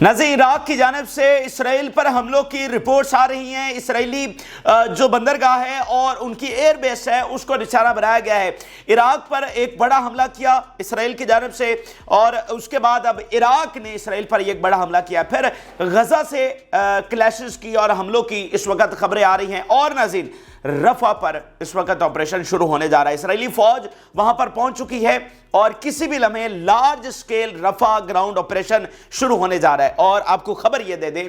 ناظرین، عراق کی جانب سے اسرائیل پر حملوں کی رپورٹس آ رہی ہیں۔ اسرائیلی جو بندرگاہ ہے اور ان کی ایئر بیس ہے اس کو نشانہ بنایا گیا ہے۔ عراق پر ایک بڑا حملہ کیا اسرائیل کی جانب سے، اور اس کے بعد اب عراق نے اسرائیل پر ایک بڑا حملہ کیا۔ پھر غزہ سے کلیشز کی اور حملوں کی اس وقت خبریں آ رہی ہیں، اور ناظرین رفح پر اس وقت آپریشن شروع ہونے جا رہا ہے۔ اسرائیلی فوج وہاں پر پہنچ چکی ہے اور کسی بھی لمحے large scale Rafah ground operation شروع ہونے جا رہا ہے۔ اور آپ کو خبر یہ دے دیں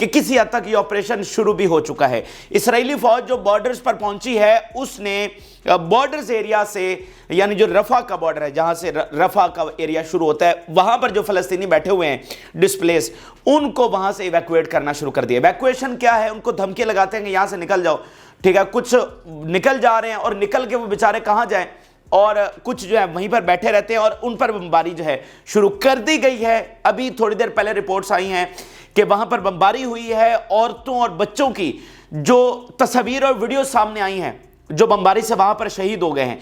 کہ کسی حد تک یہ آپریشن شروع بھی ہو چکا ہے۔ اسرائیلی فوج جو بارڈرز پر پہنچی ہے اس نے بارڈرز ایریا سے، یعنی جو رفح کا بارڈر ہے جہاں سے رفح کا ایریا شروع ہوتا ہے، وہاں پر جو فلسطینی بیٹھے ہوئے ہیں ڈسپلیس، ان کو وہاں سے ایویکویٹ کرنا شروع کر دیا۔ ایویکویشن کیا ہے؟ ان کو دھمکی لگاتے ہیں کہ یہاں سے نکل جاؤ، ٹھیک ہے۔ کچھ نکل جا رہے ہیں اور نکل کے وہ بیچارے کہاں جائیں، اور کچھ جو ہے وہیں پر بیٹھے رہتے ہیں، اور ان پر بمباری جو ہے شروع کر دی گئی ہے۔ ابھی تھوڑی دیر پہلے رپورٹس آئی ہیں کہ وہاں پر بمباری ہوئی ہے، عورتوں اور بچوں کی جو تصاویر اور ویڈیو سامنے آئی ہیں جو بمباری سے وہاں پر شہید ہو گئے ہیں،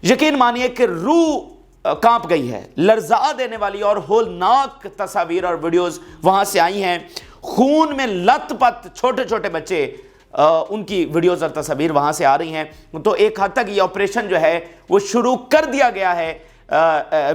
یقین مانیے کہ روح کانپ گئی ہے۔ لرزا دینے والی اور ہولناک تصاویر اور ویڈیوز وہاں سے آئی ہیں۔ خون میں لت پت چھوٹے چھوٹے بچے، ان کی ویڈیوز اور تصاویر وہاں سے آ رہی ہیں۔ تو ایک حد تک یہ آپریشن جو ہے وہ شروع کر دیا گیا ہے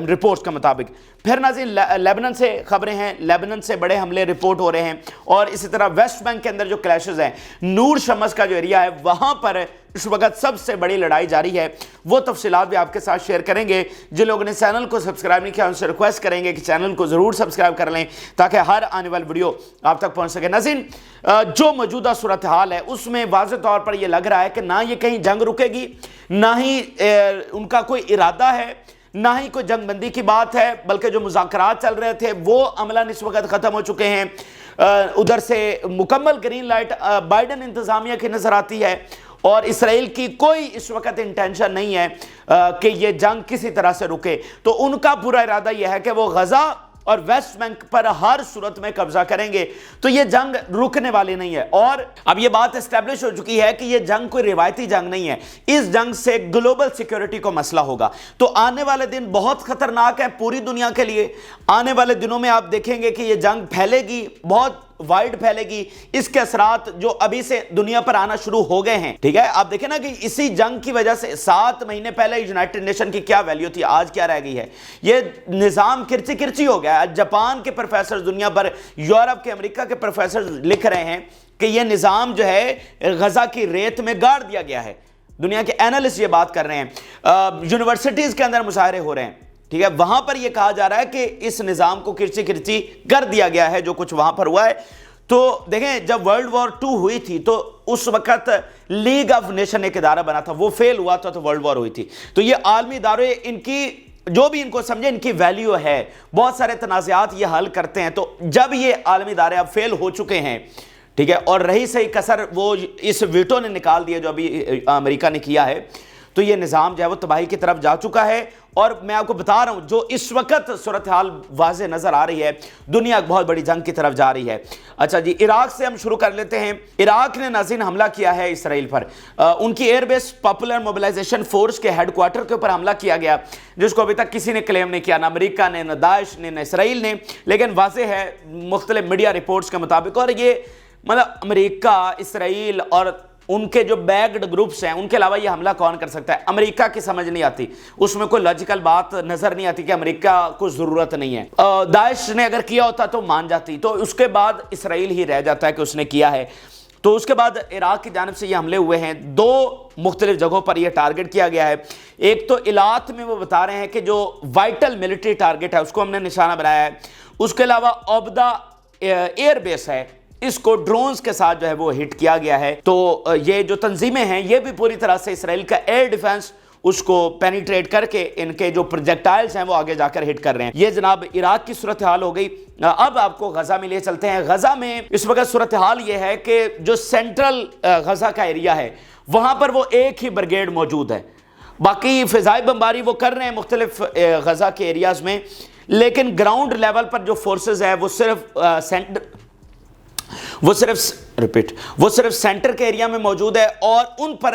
رپورٹس کے مطابق۔ پھر ناظرین لیبنان سے خبریں ہیں، لیبنان سے بڑے حملے رپورٹ ہو رہے ہیں، اور اسی طرح ویسٹ بینک کے اندر جو کلیشز ہیں، نور شمس کا جو ایریا ہے وہاں پر اس وقت سب سے بڑی لڑائی جاری ہے۔ وہ تفصیلات بھی آپ کے ساتھ شیئر کریں گے۔ جن لوگوں نے چینل کو سبسکرائب نہیں کیا ان سے ریکویسٹ کریں گے کہ چینل کو ضرور سبسکرائب کر لیں تاکہ ہر آنے والی ویڈیو آپ تک پہنچ سکے۔ ناظرین جو موجودہ صورتحال ہے اس میں واضح طور پر یہ لگ رہا ہے کہ نہ یہ کہیں جنگ رکے گی، نہ ہی ان کا کوئی ارادہ ہے، نہ ہی کوئی جنگ بندی کی بات ہے، بلکہ جو مذاکرات چل رہے تھے وہ عملاً اس وقت ختم ہو چکے ہیں۔ ادھر سے مکمل گرین لائٹ بائیڈن انتظامیہ کی نظر آتی ہے، اور اسرائیل کی کوئی اس وقت انٹینشن نہیں ہے کہ یہ جنگ کسی طرح سے رکے۔ تو ان کا پورا ارادہ یہ ہے کہ وہ غزہ اور ویسٹ بینک پر ہر صورت میں قبضہ کریں گے، تو یہ جنگ رکنے والی نہیں ہے۔ اور اب یہ بات اسٹیبلش ہو چکی ہے کہ یہ جنگ کوئی روایتی جنگ نہیں ہے، اس جنگ سے گلوبل سیکیورٹی کو مسئلہ ہوگا۔ تو آنے والے دن بہت خطرناک ہے پوری دنیا کے لیے۔ آنے والے دنوں میں آپ دیکھیں گے کہ یہ جنگ پھیلے گی، بہت وائڈ پھیلے گی۔ اس کے اثرات جو ابھی سے دنیا پر آنا شروع ہو گئے ہیں، ٹھیک ہے۔ آپ دیکھیں نا کہ اسی جنگ کی وجہ سے 7 مہینے پہلے یونائٹڈ نیشن کی کیا ویلیو تھی، آج کیا رہ گئی ہے۔ یہ نظام کرچی کرچی ہو گیا ہے۔ جاپان کے پروفیسر دنیا پر، یورپ کے، امریکہ کے پروفیسر لکھ رہے ہیں کہ یہ نظام جو ہے غزہ کی ریت میں گاڑ دیا گیا ہے۔ دنیا کے اینالسٹ یہ بات کر رہے ہیں، یونیورسٹیز کے اندر مظاہرے ہو رہے ہیں، ٹھیک ہے۔ وہاں پر یہ کہا جا رہا ہے کہ اس نظام کو کرچی کرچی کر دیا گیا ہے جو کچھ وہاں پر ہوا ہے۔ تو دیکھیں جب ورلڈ وار 2 ہوئی تھی تو اس وقت لیگ آف نیشن ایک ادارہ بنا تھا، وہ فیل ہوا تھا تو ورلڈ وار ہوئی تھی۔ تو یہ عالمی ادارے، ان کی جو بھی ان کو سمجھے ان کی ویلیو ہے، بہت سارے تنازعات یہ حل کرتے ہیں۔ تو جب یہ عالمی ادارے اب فیل ہو چکے ہیں، ٹھیک ہے، اور رہی صحیح کسر وہ اس ویٹو نے نکال دیا جو ابھی امریکہ نے کیا ہے، تو یہ نظام جو ہے وہ تباہی کی طرف جا چکا ہے۔ اور میں آپ کو بتا رہا ہوں جو اس وقت صورتحال واضح نظر آ رہی ہے، دنیا ایک بہت بڑی جنگ کی طرف جا رہی ہے۔ اچھا جی، عراق سے ہم شروع کر لیتے ہیں۔ عراق نے ناظرین حملہ کیا ہے اسرائیل پر۔ ان کی air base popular mobilization force کے ہیڈ کوارٹر کے اوپر حملہ کیا گیا، جس کو ابھی تک کسی نے کلیم نہیں کیا، نہ امریکہ نے، نہ داعش نے، نہ اسرائیل نے، لیکن واضح ہے مختلف میڈیا رپورٹس کے مطابق۔ اور یہ مطلب امریکہ، اسرائیل اور ان کے جو بیگڈ گروپس ہیں، ان کے علاوہ یہ حملہ کون کر سکتا ہے؟ امریکہ کی سمجھ نہیں آتی، اس میں کوئی لاجیکل بات نظر نہیں آتی کہ امریکہ کو ضرورت نہیں ہے۔ داعش نے اگر کیا ہوتا تو مان جاتی، تو اس کے بعد اسرائیل ہی رہ جاتا ہے کہ اس نے کیا ہے۔ تو اس کے بعد عراق کی جانب سے یہ حملے ہوئے ہیں، 2 مختلف جگہوں پر یہ ٹارگٹ کیا گیا ہے۔ ایک تو ایلات میں وہ بتا رہے ہیں کہ جو وائٹل ملٹری ٹارگٹ ہے اس کو ہم نے نشانہ بنایا ہے۔ اس کے علاوہ عبدہ ایئر بیس ہے، اس کو ڈرونز کے ساتھ جو ہے وہ ہٹ کیا گیا ہے۔ تو یہ جو تنظیمیں ہیں یہ بھی پوری طرح سے اسرائیل کا ایئر ڈیفنس اس کو پینیٹریٹ کر کے ان کے جو پروجیکٹائلز ہیں وہ آگے جا کر ہٹ کر رہے ہیں۔ یہ جناب عراق کی صورتحال ہو گئی۔ اب آپ کو غزہ میں لے چلتے ہیں۔ غزہ میں اس وقت صورتحال یہ ہے کہ جو سینٹرل غزہ کا ایریا ہے وہاں پر وہ ایک ہی بریگیڈ موجود ہے، باقی فضائی بمباری وہ کر رہے ہیں مختلف غزہ کے ایریاز میں، لیکن گراؤنڈ لیول پر جو فورسز ہے وہ صرف سینٹر کے ایریا میں موجود ہے، اور ان پر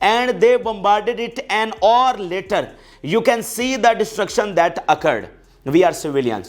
and they bombarded it, an hour later you can see the destruction that occurred, we are civilians।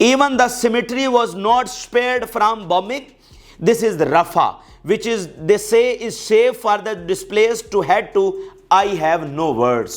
even the cemetery was not spared from bombing, this is the Rafah which is they say is safe for the displaced to head to, I have no words।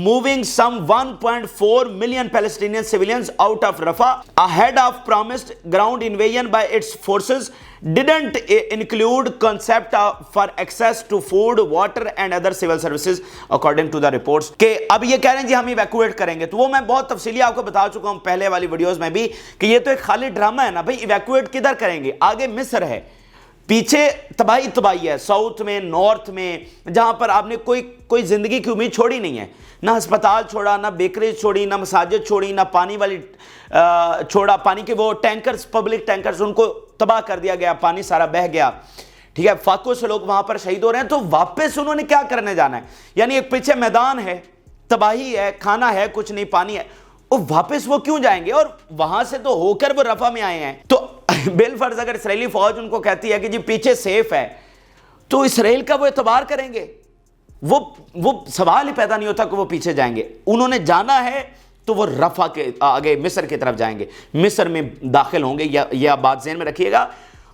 moving some 1.4 million Palestinian civilians out of Rafah ahead of promised ground invasion by its forces didn't include concept for access to food, water and other civil services according to the reports. کہ اب یہ کہہ رہے ہیں جی ہم evacuate کریں گے, تو وہ میں بہت تفصیلی آپ کو بتا چکا ہوں پہلے والی ویڈیوز میں بھی کہ یہ تو ایک خالی ڈرامہ ہے نا بھائی. ایویکویٹ کدھر کریں گے؟ آگے مصر ہے, پیچھے تباہی ہے, ساؤتھ میں, نارتھ میں, جہاں پر آپ نے کوئی زندگی کی امید چھوڑی نہیں ہے. نہ ہسپتال چھوڑا, نہ بیکریز چھوڑی, نہ مساجد چھوڑی, نہ پانی والی چھوڑا, پانی کے وہ ٹینکرز, پبلک ٹینکرز, ان کو تباہ کر دیا گیا, پانی سارا بہہ گیا. ٹھیک ہے, فاقوں سے لوگ وہاں پر شہید ہو رہے ہیں. تو واپس انہوں نے کیا کرنے جانا ہے؟ یعنی ایک پیچھے میدان ہے, تباہی ہے, کھانا ہے کچھ نہیں, پانی ہے, اور واپس وہ کیوں جائیں گے؟ اور وہاں سے تو ہو کر وہ رفح میں آئے ہیں. تو بالفرض اگر اسرائیلی فوج ان کو کہتی ہے کہ جی پیچھے سیف ہے, تو اسرائیل کا وہ اعتبار کریں گے؟ وہ سوال ہی پیدا نہیں ہوتا کہ وہ پیچھے جائیں گے. انہوں نے جانا ہے تو وہ رفح کے آگے مصر کی طرف جائیں گے, مصر میں داخل ہوں گے. یہ آپ بات ذہن میں رکھیے گا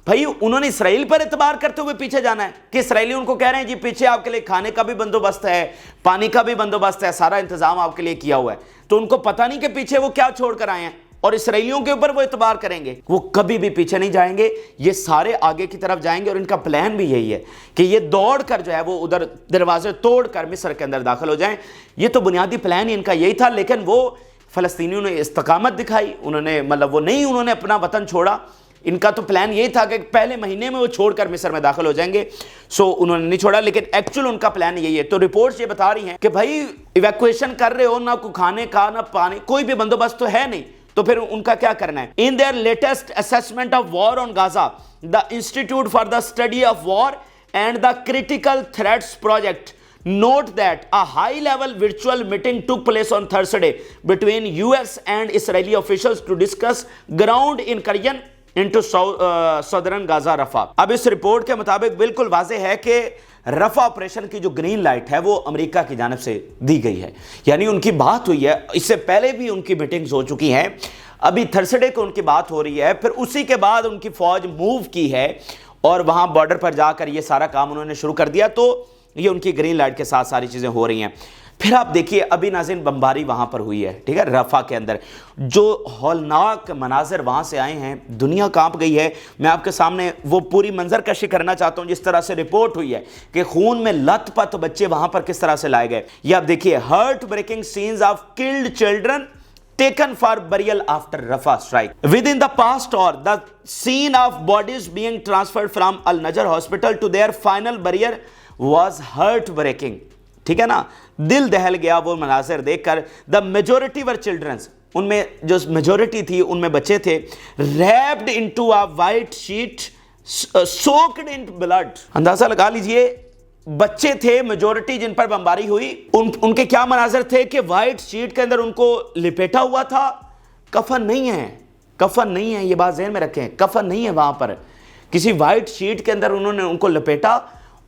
بھائی. انہوں نے اسرائیل پر اعتبار کرتے ہوئے پیچھے جانا ہے کہ اسرائیلی ان کو کہہ رہے ہیں جی پیچھے آپ کے لیے کھانے کا بھی بندوبست ہے, پانی کا بھی بندوبست ہے, سارا انتظام آپ کے لیے کیا ہوا ہے. تو ان کو پتہ نہیں کہ پیچھے وہ کیا چھوڑ کر آئے ہیں, اور اسرائیلیوں کے اوپر وہ اعتبار کریں گے. وہ کبھی بھی پیچھے نہیں جائیں گے, یہ سارے آگے کی طرف جائیں گے. اور ان کا پلان بھی یہی ہے کہ یہ دوڑ کر جو ہے وہ ادھر دروازے توڑ کر مصر کے اندر داخل ہو جائیں. یہ تو بنیادی پلان ہی ان کا یہی تھا. لیکن وہ فلسطینیوں نے استقامت دکھائی, انہوں نے اپنا وطن چھوڑا. ان کا تو پلان یہی تھا کہ پہلے مہینے میں وہ چھوڑ کر مصر میں داخل ہو جائیں گے. انہوں نے نہیں چھوڑا, لیکن ایکچوئل ان کا پلان یہی ہے. تو رپورٹس یہ بتا رہی ہیں کہ بھائی ایویکویشن کر رہے ہو, نہ کوئی کھانے کا نہ پانی, کوئی بھی بندوبست تو ہے نہیں, تو پھر ان کا کیا کرنا ہے؟ In their latest assessment of war on Gaza, the Institute for the Study of War and the Critical Threats Project note that a high-level virtual meeting took place on Thursday between US and Israeli officials to discuss ground incursion into southern Gaza Rafah. اب اس report کے مطابق بالکل واضح ہے کہ Rafah operation کی جو green light ہے وہ امریکہ کی جانب سے دی گئی ہے. یعنی ان کی بات ہوئی ہے, اس سے پہلے بھی ان کی میٹنگز ہو چکی ہیں, ابھی تھرسڈے کو ان کی بات ہو رہی ہے, پھر اسی کے بعد ان کی فوج موو کی ہے اور وہاں بارڈر پر جا کر یہ سارا کام انہوں نے شروع کر دیا. تو یہ ان کی گرین لائٹ کے ساتھ ساری چیزیں ہو رہی ہیں. پھر آپ دیکھیے ابھی ناظرین بمباری وہاں پر ہوئی ہے, ٹھیک ہے, رفح کے اندر جو ہولناک مناظر وہاں سے آئے ہیں, دنیا کانپ گئی ہے. میں آپ کے سامنے وہ پوری منظر کشی کرنا چاہتا ہوں جس طرح سے رپورٹ ہوئی ہے کہ خون میں لت پت بچے وہاں پر کس طرح سے لائے گئے. یہ آپ دیکھیے, heart breaking scenes of killed children taken for burial after Rafah strike. Within the past hour, the scene of bodies being transferred from Al-Najjar hospital to their final burial was heartbreaking. ٹھیک ہے نا, دل دہل گیا وہ مناظر دیکھ کر. The majority were children. ان میں جو میجورٹی تھی ان میں بچے تھے. wrapped into a white sheet soaked in blood. اندازہ لگا لیجئے, بچے تھے میجورٹی جن پر بمباری ہوئی, ان کے کیا مناظر تھے کہ وائٹ شیٹ کے اندر ان کو لپیٹا ہوا تھا. کفن نہیں ہے, کفن نہیں ہے, یہ بات ذہن میں رکھیں, کفن نہیں ہے وہاں پر. کسی وائٹ شیٹ کے اندر انہوں نے ان کو لپیٹا,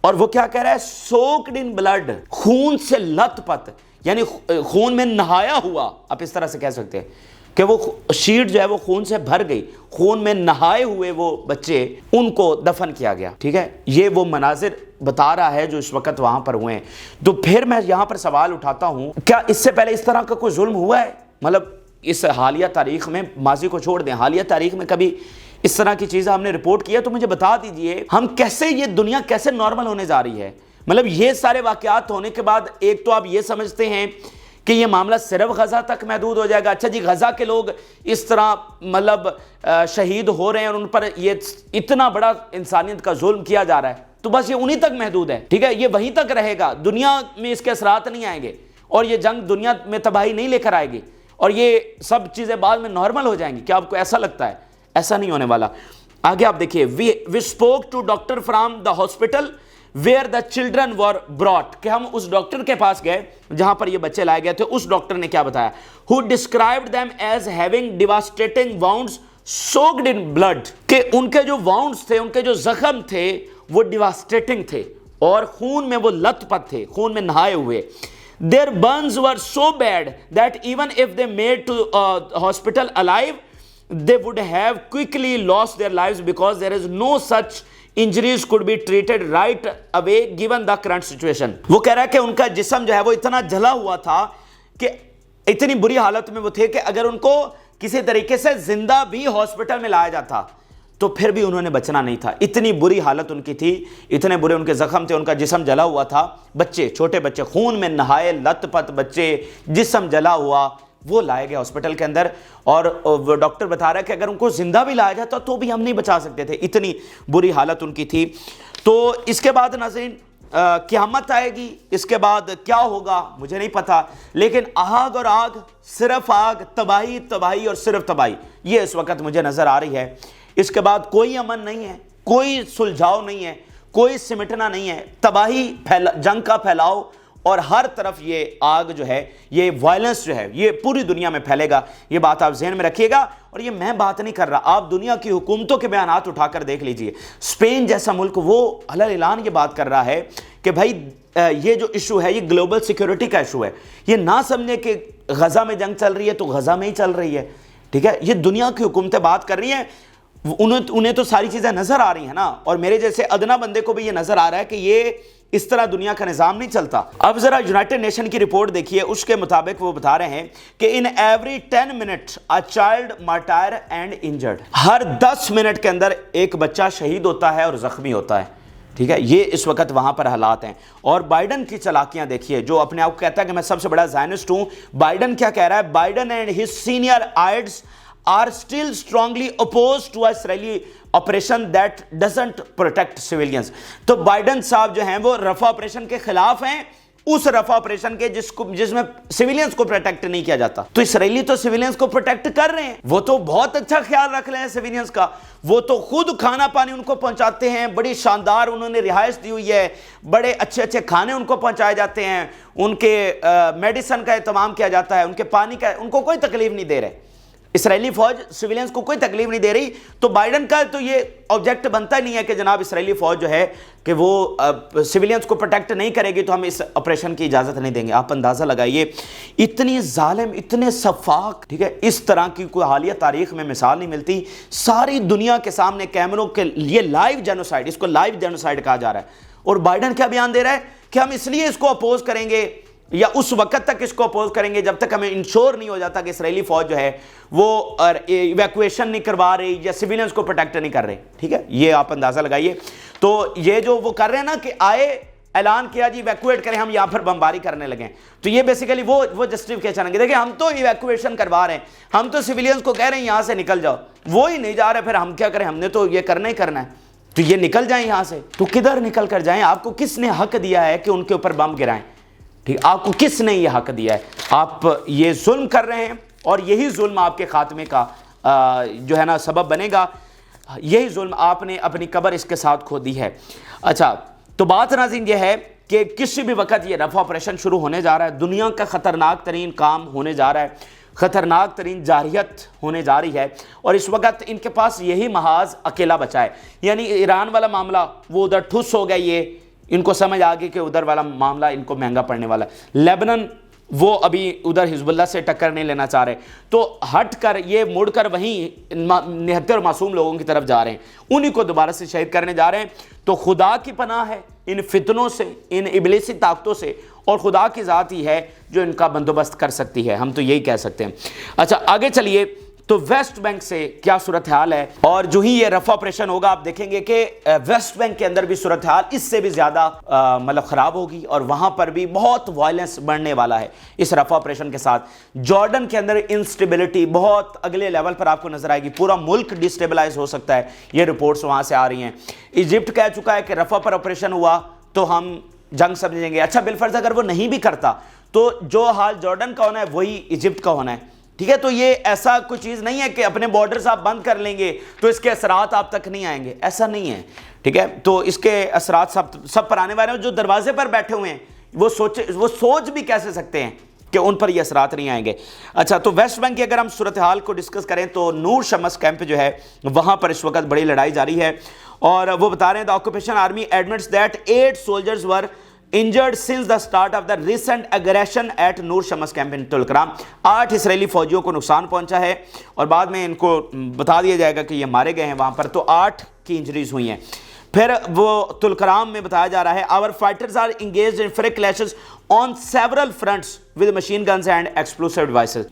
اور وہ کیا کہہ رہا ہے, سوکڈ ان بلڈ, خون سے لت پت, یعنی خون میں نہایا ہوا, آپ اس طرح سے کہہ سکتے ہیں کہ وہ شیٹ جو ہے وہ خون سے بھر گئی. خون میں نہائے ہوئے وہ بچے, ان کو دفن کیا گیا. ٹھیک ہے, یہ وہ مناظر بتا رہا ہے جو اس وقت وہاں پر ہوئے ہیں. تو پھر میں یہاں پر سوال اٹھاتا ہوں, کیا اس سے پہلے اس طرح کا کوئی ظلم ہوا ہے؟ مطلب اس حالیہ تاریخ میں, ماضی کو چھوڑ دیں, حالیہ تاریخ میں کبھی اس طرح کی چیزیں ہم نے رپورٹ کیا؟ تو مجھے بتا دیجئے, ہم کیسے, یہ دنیا کیسے نارمل ہونے جا رہی ہے؟ مطلب یہ سارے واقعات ہونے کے بعد ایک تو آپ یہ سمجھتے ہیں کہ یہ معاملہ صرف غزہ تک محدود ہو جائے گا. اچھا جی, غزہ کے لوگ اس طرح مطلب شہید ہو رہے ہیں اور ان پر یہ اتنا بڑا انسانیت کا ظلم کیا جا رہا ہے, تو بس یہ انہی تک محدود ہے. ٹھیک ہے, یہ وہیں تک رہے گا, دنیا میں اس کے اثرات نہیں آئیں گے, اور یہ جنگ دنیا میں تباہی نہیں لے کر آئے گی, اور یہ سب چیزیں بعد میں نارمل ہو جائیں گی. کیا آپ کو ایسا لگتا ہے؟ ایسا نہیں ہونے والا. آگے آپ دیکھیے, we spoke to doctor from the hospital where the children were brought, کہ ہم اس ڈاکٹر کے پاس گئے جہاں پر یہ بچے لائے گئے تھے. اس ڈاکٹر نے کیا بتایا, who described them as having devastating wounds soaked in blood, کہ ان کے جو wounds تھے, ان کے جو زخم تھے وہ devastating تھے اور خون میں وہ لت پت تھے, خون میں نہائے ہوئے. Their burns were so bad that even if they made to hospital alive, they would have quickly lost their lives because there is no such injuries could be treated right away given the current situation. وہ کہہ رہا ہے کہ ان کا جسم جو ہے وہ اتنا جلا ہوا تھا کہ اتنی بری حالت میں وہ تھے کہ اگر ان کو کسی طریقے سے زندہ بھی ہاسپٹل میں لایا جاتا تو پھر بھی انہوں نے بچنا نہیں تھا. اتنی بری حالت ان کی تھی, اتنے برے ان کے زخم تھے, ان کا جسم جلا ہوا تھا. بچے, چھوٹے بچے خون میں نہائے لت پت بچے, جسم جلا ہوا, وہ لائے گئے ہاسپٹل کے اندر. اور ڈاکٹر بتا رہا ہے کہ اگر ان کو زندہ بھی لایا جاتا تو بھی ہم نہیں بچا سکتے تھے, اتنی بری حالت ان کی تھی. تو اس کے بعد ناظرین قیامت آئے گی, اس کے بعد کیا ہوگا مجھے نہیں پتا, لیکن آگ اور آگ, صرف آگ, تباہی تباہی اور صرف تباہی, یہ اس وقت مجھے نظر آ رہی ہے. اس کے بعد کوئی امن نہیں ہے, کوئی سلجھاؤ نہیں ہے, کوئی سمٹنا نہیں ہے, تباہی, جنگ کا پھیلاؤ, اور ہر طرف یہ آگ جو ہے, یہ وائلنس جو ہے, یہ پوری دنیا میں پھیلے گا. یہ بات آپ ذہن میں رکھیے گا. اور یہ میں بات نہیں کر رہا, آپ دنیا کی حکومتوں کے بیانات اٹھا کر دیکھ لیجئے. اسپین جیسا ملک وہ علی اعلان یہ بات کر رہا ہے کہ بھائی یہ جو ایشو ہے یہ گلوبل سیکیورٹی کا ایشو ہے. یہ نہ سمجھے کہ غزہ میں جنگ چل رہی ہے تو غزہ میں ہی چل رہی ہے, ٹھیک ہے. یہ دنیا کی حکومتیں بات کر رہی ہیں, انہیں تو ساری چیزیں نظر آ رہی ہیں نا, اور میرے جیسے ادنا بندے کو بھی یہ نظر آ رہا ہے کہ یہ اس طرح دنیا کا نظام نہیں چلتا. اب ذرا یونائٹڈ نیشن کی رپورٹ دیکھیے, اس کے مطابق وہ بتا رہے ہیں کہ in every 10 minute a child martyr and injured, Hare 10 minute کے اندر ایک بچہ شہید ہوتا ہے اور زخمی ہوتا ہے, ٹھیک ہے. یہ اس وقت وہاں پر حالات ہیں. اور بائیڈن کی چالاکیاں دیکھیے, جو اپنے آپ کو کہتا ہے کہ میں سب سے بڑا زائنسٹ ہوں. بائیڈن کیا کہہ رہا ہے, Biden and his senior aides are still strongly opposed to Israeli operation that doesn't protect civilians. تو بائیڈن صاحب جو ہیں وہ رفح آپریشن کے خلاف ہیں, اس رفح آپریشن کے جس میں سیویلینز کو پروٹیکٹ نہیں کیا جاتا. تو اسرائیلی تو سیویلینز کو پروٹیکٹ کر رہے ہیں, وہ تو بہت اچھا خیال رکھ رہے ہیں سیویلینز کا, وہ تو خود کھانا پانی ان کو پہنچاتے ہیں, بڑی شاندار انہوں نے رہائش دی ہوئی ہے, بڑے اچھے اچھے کھانے ان کو پہنچائے جاتے ہیں, ان کے میڈیسن کا اہتمام کیا جاتا ہے, ان کے پانی کا, ان کو کوئی تکلیف نہیں دے رہے. اسرائیلی فوج سیویلینز کو کوئی تکلیف نہیں دے رہی. تو بائیڈن کا تو یہ آبجیکٹ بنتا ہی نہیں ہے کہ جناب اسرائیلی فوج جو ہے کہ وہ سیویلینز کو پروٹیکٹ نہیں کرے گی تو ہم اس آپریشن کی اجازت نہیں دیں گے. آپ اندازہ لگائیے, اتنی ظالم, اتنے سفاک, ٹھیک ہے, اس طرح کی کوئی حالیہ تاریخ میں مثال نہیں ملتی. ساری دنیا کے سامنے کیمروں کے لیے لائیو جینوسائیڈ, اس کو لائیو جینوسائیڈ کہا جا رہا ہے. اور بائیڈن کیا بیان دے رہا ہے کہ ہم اس لیے اس کو اپوز کریں گے یا اس وقت تک اس کو اپوز کریں گے جب تک ہمیں انشور نہیں ہو جاتا کہ اسرائیلی فوج جو ہے وہ ایویکویشن نہیں کروا رہی یا سیویلینز کو پروٹیکٹ نہیں کر رہے, ٹھیک ہے. یہ آپ اندازہ لگائیے. تو یہ جو وہ کر رہے ہیں نا کہ آئے, اعلان کیا جی ایویکویٹ کریں, ہم یہاں پر بمباری کرنے لگے, تو یہ بیسیکلی وہ جسٹیفیکیشن ہے کہ دیکھیں ہم تو ایویکویشن کروا رہے ہیں, ہم تو سیویلینز کو کہہ رہے ہیں یہاں سے نکل جاؤ, وہی نہیں جا رہے, پھر ہم کیا کریں, ہم نے تو یہ کرنا ہی کرنا ہے, تو یہ نکل جائیں یہاں سے. تو کدھر نکل کر جائیں؟ آپ کو کس نے حق دیا ہے کہ ان کے اوپر بم گرائیں؟ ٹھیک, آپ کو کس نے یہ حق دیا ہے؟ آپ یہ ظلم کر رہے ہیں, اور یہی ظلم آپ کے خاتمے کا جو ہے نا سبب بنے گا. یہی ظلم آپ نے اپنی قبر اس کے ساتھ کھو دی ہے. اچھا, تو بات ناظرین یہ ہے کہ کسی بھی وقت یہ رفح آپریشن شروع ہونے جا رہا ہے, دنیا کا خطرناک ترین کام ہونے جا رہا ہے, خطرناک ترین جارحیت ہونے جا رہی ہے, اور اس وقت ان کے پاس یہی محاذ اکیلا بچا ہے. یعنی ایران والا معاملہ وہ ادھر ٹھس ہو گیا, یہ ان کو سمجھ آ گئی کہ ادھر والا معاملہ ان کو مہنگا پڑنے والا ہے. لیبنن وہ ابھی ادھر حزب اللہ سے ٹکر نہیں لینا چاہ رہے, تو ہٹ کر یہ مڑ کر وہیں نہتے اور معصوم لوگوں کی طرف جا رہے ہیں, انہی کو دوبارہ سے شہید کرنے جا رہے ہیں. تو خدا کی پناہ ہے ان فتنوں سے, ان ابلیسی طاقتوں سے, اور خدا کی ذات ہی ہے جو ان کا بندوبست کر سکتی ہے, ہم تو یہی کہہ سکتے ہیں. اچھا آگے چلیے, تو ویسٹ بینک سے کیا صورتحال ہے, اور جو ہی یہ رفح آپریشن ہوگا آپ دیکھیں گے کہ ویسٹ بینک کے اندر بھی صورتحال اس سے بھی زیادہ مطلب خراب ہوگی, اور وہاں پر بھی بہت وائلنس بڑھنے والا ہے اس رفح آپریشن کے ساتھ. جارڈن کے اندر انسٹیبلٹی بہت اگلے لیول پر آپ کو نظر آئے گی, پورا ملک ڈسٹیبلائز ہو سکتا ہے, یہ رپورٹس وہاں سے آ رہی ہیں. ایجپٹ کہہ چکا ہے کہ رفح پر آپریشن ہوا تو ہم جنگ سمجھیں گے. اچھا بالفرض اگر وہ نہیں بھی کرتا تو جو حال جارڈن کا ہونا ہے وہی ایجپٹ کا ہونا ہے, ٹھیک ہے. تو یہ ایسا کوئی چیز نہیں ہے کہ اپنے بارڈرز آپ بند کر لیں گے تو اس کے اثرات آپ تک نہیں آئیں گے, ایسا نہیں ہے, ٹھیک ہے. تو اس کے اثرات سب پر آنے والے ہیں. جو دروازے پر بیٹھے ہوئے ہیں وہ سوچ بھی کیسے سکتے ہیں کہ ان پر یہ اثرات نہیں آئیں گے. اچھا, تو ویسٹ بینک کی اگر ہم صورتحال کو ڈسکس کریں تو نور شمس کیمپ جو ہے وہاں پر اس وقت بڑی لڑائی جاری ہے, اور وہ بتا رہے ہیں the occupation army admits that 8 soldiers were injured since the start of the recent aggression at Noor Shams camp in تلکرام. 8 اسرائیلی فوجیوں کو نقصان پہنچا ہے, اور بعد میں ان کو بتا دیا جائے گا کہ یہ مارے گئے ہیں وہاں پر. تو 8 کی انجریز ہوئی ہیں. پھر وہ تلکرام میں بتایا جا رہا ہے our fighters are engaged in freak clashes on several fronts with machine guns and explosive devices.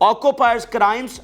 occupiers crimes